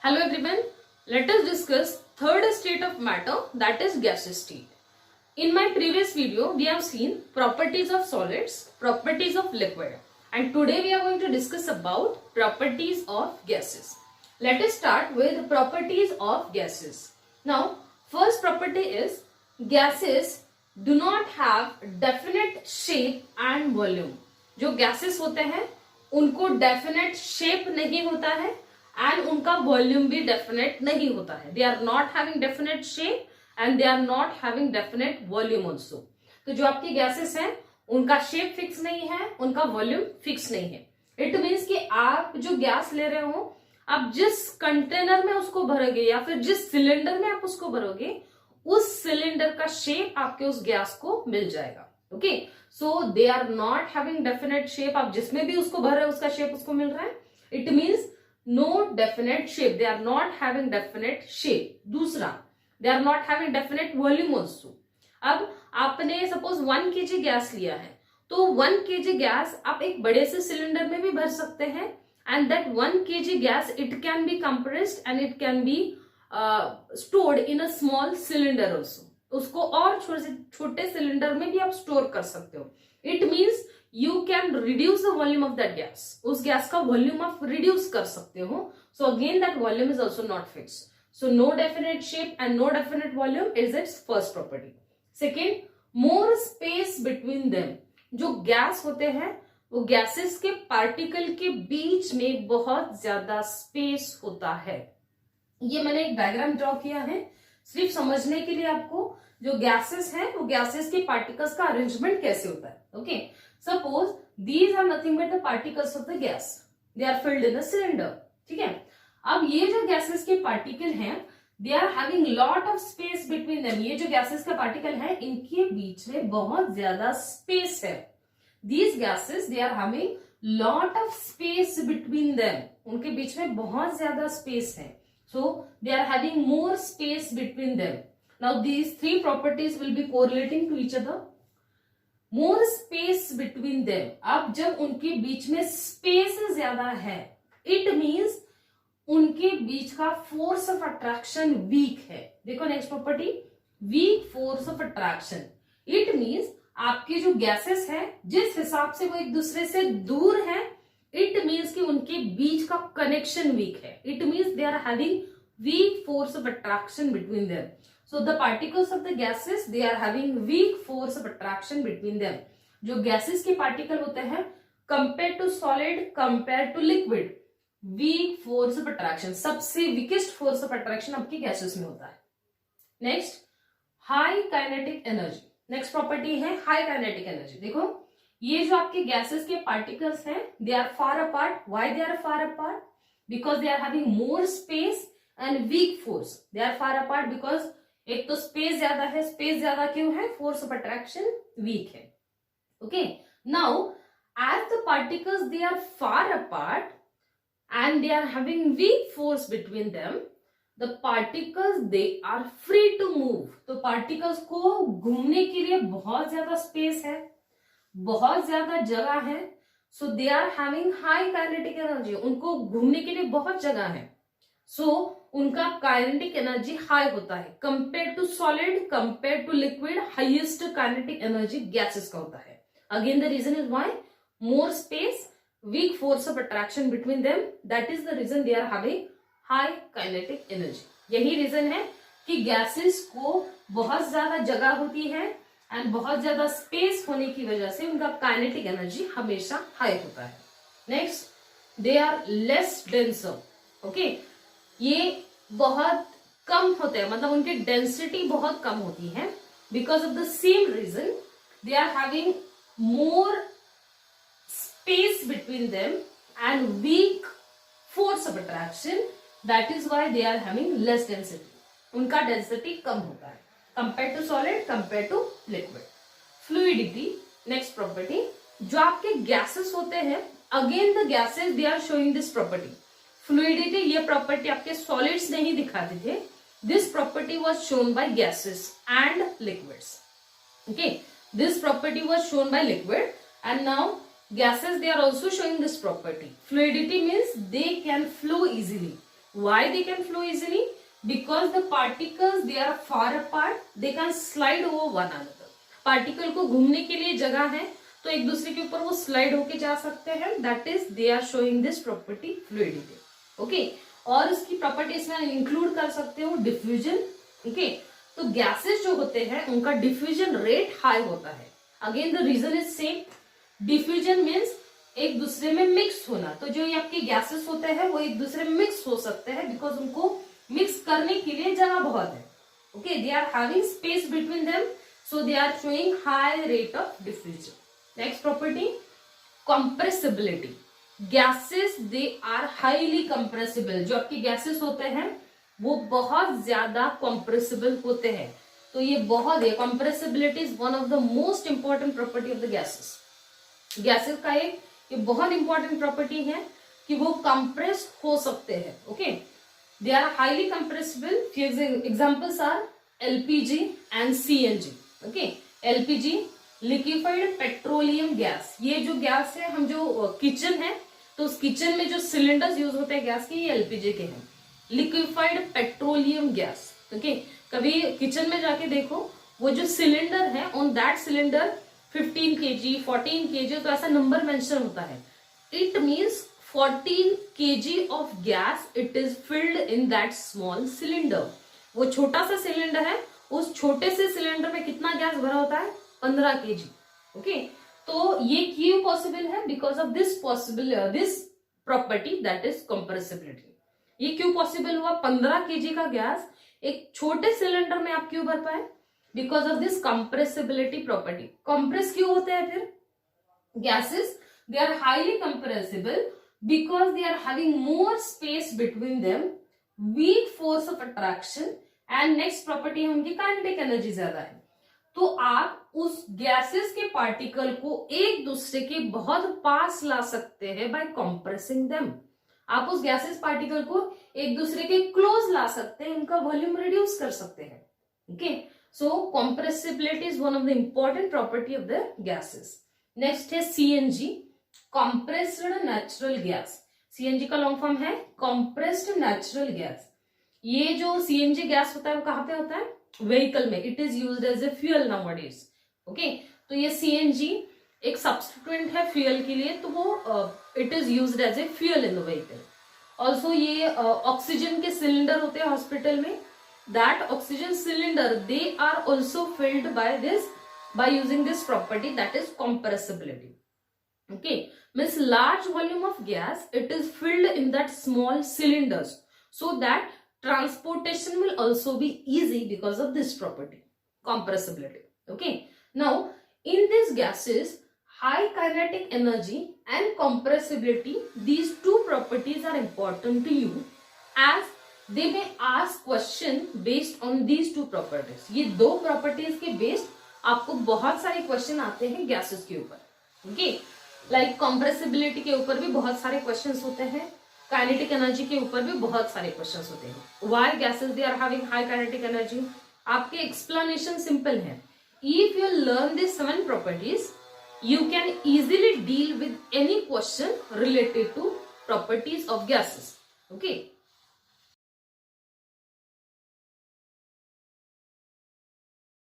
Hello everyone, let us discuss third state of matter, that is gaseous state. In my previous video, we have seen properties of solids, properties of liquid, and today we are going to discuss about properties of gases. Let us start with properties of gases. Now, first property is gases do not have definite shape and volume. जो gases होते हैं उनको definite shape नहीं होता है and उनका volume भी definite नहीं होता है. They are not having definite shape and they are not having definite volume also. तो जो आपकी गैसेस हैं उनका शेप फिक्स नहीं है, उनका वॉल्यूम फिक्स नहीं है. इट मीन्स कि आप जो गैस ले रहे हो, आप जिस कंटेनर में उसको भरोगे या फिर जिस सिलेंडर में आप उसको भरोगे, उस सिलेंडर का शेप आपके उस गैस को मिल जाएगा. Okay, so they are not having definite shape. आप जिसमें भी उसको भर रहे हो उसका शेप उसको मिल रहा है. It means no definite shape, they are not having definite shape. दूसरा, they are not having definite volume also. अब आपने सपोज 1 kg गैस लिया है, तो 1 kg गैस आप एक बड़े से सिलेंडर में भी भर सकते हैं and that 1 kg gas it can be compressed and it can be stored in a small cylinder also. उसको और छोटे सिलेंडर में भी आप स्टोर कर सकते हो. It means you can reduce the volume of that gas. उस गैस का वॉल्यूम आप रिड्यूस कर सकते हो. So again that volume is also not fixed. So no definite shape and no definite volume is its first property. Second, more space between them. जो gas होते हैं वो गैसेस के पार्टिकल के बीच में बहुत ज्यादा स्पेस होता है. ये मैंने एक डायग्राम ड्रॉ किया है सिर्फ समझने के लिए आपको. जो गैसेस हैं वो गैसेस के पार्टिकल्स का अरेंजमेंट कैसे होता है. Okay, suppose these are nothing but the particles of the gas. They are filled in a cylinder. ठीक है, अब ये जो गैसेस के पार्टिकल हैं they are having lot of space between them. ये जो गैसेस का पार्टिकल है इनके बीच में बहुत ज्यादा स्पेस है. These gases they are having lot of space between them. उनके बीच में बहुत ज्यादा स्पेस है. So they are having more space between them. Now these three properties will be correlating to each other. More space between them. अब जब उनके बीच में स्पेस ज्यादा है इट मीन्स उनके बीच का फोर्स ऑफ अट्रैक्शन वीक है. देखो next property, week force of attraction. It means आपके जो गैसेस है जिस हिसाब से वो एक दूसरे से दूर है, इट मीन्स कि उनके बीच का कनेक्शन वीक है. It means they are having weak force of attraction between them. So the particles of the gases they are having weak force of attraction between them. जो gases के particle होते हैं compared to solid, compared to liquid, weak force of attraction, सबसे weakest force of attraction आपकी gases में होता है. Next, high kinetic energy. Next property है high kinetic energy. देखो ये जो आपके gases के particles हैं they are far apart. Why they are far apart? Because they are having more space and weak force. They are far apart because एक तो space ज्यादा है. स्पेस ज्यादा क्यों है? फोर्स ऑफ अट्रैक्शन वीक है. Okay, now as the particles they are far apart and they are having weak force between them, the particles they are free to move. तो particles को घूमने के लिए बहुत ज्यादा स्पेस है, बहुत ज्यादा जगह है. so they are having high kinetic energy. उनको घूमने के लिए बहुत जगह है. so उनका काइनेटिक एनर्जी हाई होता है compare to solid, compare to liquid. Highest kinetic energy gases का होता है. Again the reason is why more space, weak force of attraction between them. That is the reason they are having high kinetic energy. यही reason है कि gases को बहुत ज्यादा जगह होती है एंड बहुत ज्यादा स्पेस होने की वजह से उनका काइनेटिक एनर्जी हमेशा हाई होता है. Next, they are less denser. Okay, ये बहुत कम होते हैं, मतलब उनकी डेंसिटी बहुत कम होती है. Because of the same reason they are having more space between them and weak force of attraction. That is why they are having less density. उनका डेंसिटी कम होता है compare to solid, compare to liquid. Fluidity. Next property, जो आपके gases होते हैं, again the gases they are showing this property. Fluidity ये property आपके सॉलिड्स नहीं दिखाते थे. This property was shown by gases and liquids. Okay, this property was shown by liquid and now gases they are also showing this property. Fluidity means they can flow easily. Why they can flow easily? Because the particles, they are far apart, they can slide over one another. Particle को घूमने के लिए जगह है, तो एक दूसरे के ऊपर वो स्लाइड होके जा सकते हैं. That is they are showing this property fluidity. Okay, और इसकी प्रॉपर्टीज में इंक्लूड कर सकते हो डिफ्यूजन. ओके, तो गैसेस जो होते हैं उनका डिफ्यूजन रेट हाई होता है. Again the reason is same. Diffusion means एक दूसरे में मिक्स होना. तो जो ये आपके गैसेस होते हैं वो एक दूसरे में मिक्स हो सकते हैं बिकॉज उनको मिक्स करने के लिए जगह बहुत है. Okay, they are having space between them, so they are showing high rate of diffusion. Next property, compressibility. Gases they are highly compressible. जो आपके गैसेस होते हैं वो बहुत ज्यादा कंप्रेसिबल होते हैं. तो ये बहुत है, compressibility is one of the most important property of the gases. Gases का एक ये बहुत इंपॉर्टेंट प्रॉपर्टी है कि वो कंप्रेस हो सकते हैं. Okay, they are highly compressible. Examples are LPG and CNG. Okay, LPG liquefied petroleum gas. ये जो गैस है, हम जो किचन है तो उस किचन में जो सिलेंडर्स यूज होते हैं गैस के, ये एलपीजी के हैं. Liquefied petroleum gas. ओके, कभी किचन में जाके देखो, वो जो सिलेंडर है on that cylinder 15 kg 14 kg, तो ऐसा नंबर मेंशन होता है. It means 14 kg of gas it is filled in that small cylinder. वो छोटा सा सिलेंडर है, उस छोटे से सिलेंडर में कितना गैस भरा होता है? 15 kg. ओके, तो ये क्यों पॉसिबल है? Because of this property that is compressibility. ये क्यों पॉसिबल हुआ? 15 kg का गैस एक छोटे सिलेंडर में आप क्यों भर पाए? Because of this compressibility property. Compress क्यों होते हैं फिर gases? They are highly compressible because they are having more space between them, weak force of attraction, and next property है उनकी काइनेटिक एनर्जी ज्यादा है. तो आप उस गैसेस के पार्टिकल को एक दूसरे के बहुत पास ला सकते हैं बाय कंप्रेसिंग देम. आप उस गैसेस पार्टिकल को एक दूसरे के क्लोज ला सकते हैं, उनका वॉल्यूम रिड्यूस कर सकते हैं. Okay, so compressibility is one of the important property of the gases. Next है CNG, compressed natural gas. CNG का लॉन्ग फॉर्म है कंप्रेस्ड नेचुरल गैस. ये जो सीएनजी गैस होता है वो कहां पे होता है? व्हीकल में. It is used as a fuel nowadays. Okay, तो ये सीएनजी एक सब्स्टिट्यूएंट है फ्यूल के लिए, तो वो it is used as a fuel in the vehicle. Also ये ऑक्सीजन के सिलेंडर होते हैं हॉस्पिटल में. That oxygen cylinder they are also filled by using this property, that is compressibility. Okay, means large volume of gas, it is filled in that small cylinders, so that transportation will also be easy because of this property, compressibility. Okay, now in these gases, high kinetic energy and compressibility, these two properties are important to you as they may ask question based on these two properties. ये दो properties के based आपको बहुत सारे question आते हैं gases के ऊपर. ओके, लाइक कंप्रेसिबिलिटी के ऊपर भी बहुत सारे क्वेश्चंस होते हैं, काइनेटिक एनर्जी के ऊपर भी बहुत सारे क्वेश्चंस होते हैं. Why gases they are having high kinetic energy? आपके एक्सप्लेनेशन सिंपल है. If you learn this 7 properties, you can easily deal with any question related to properties of gases. Okay,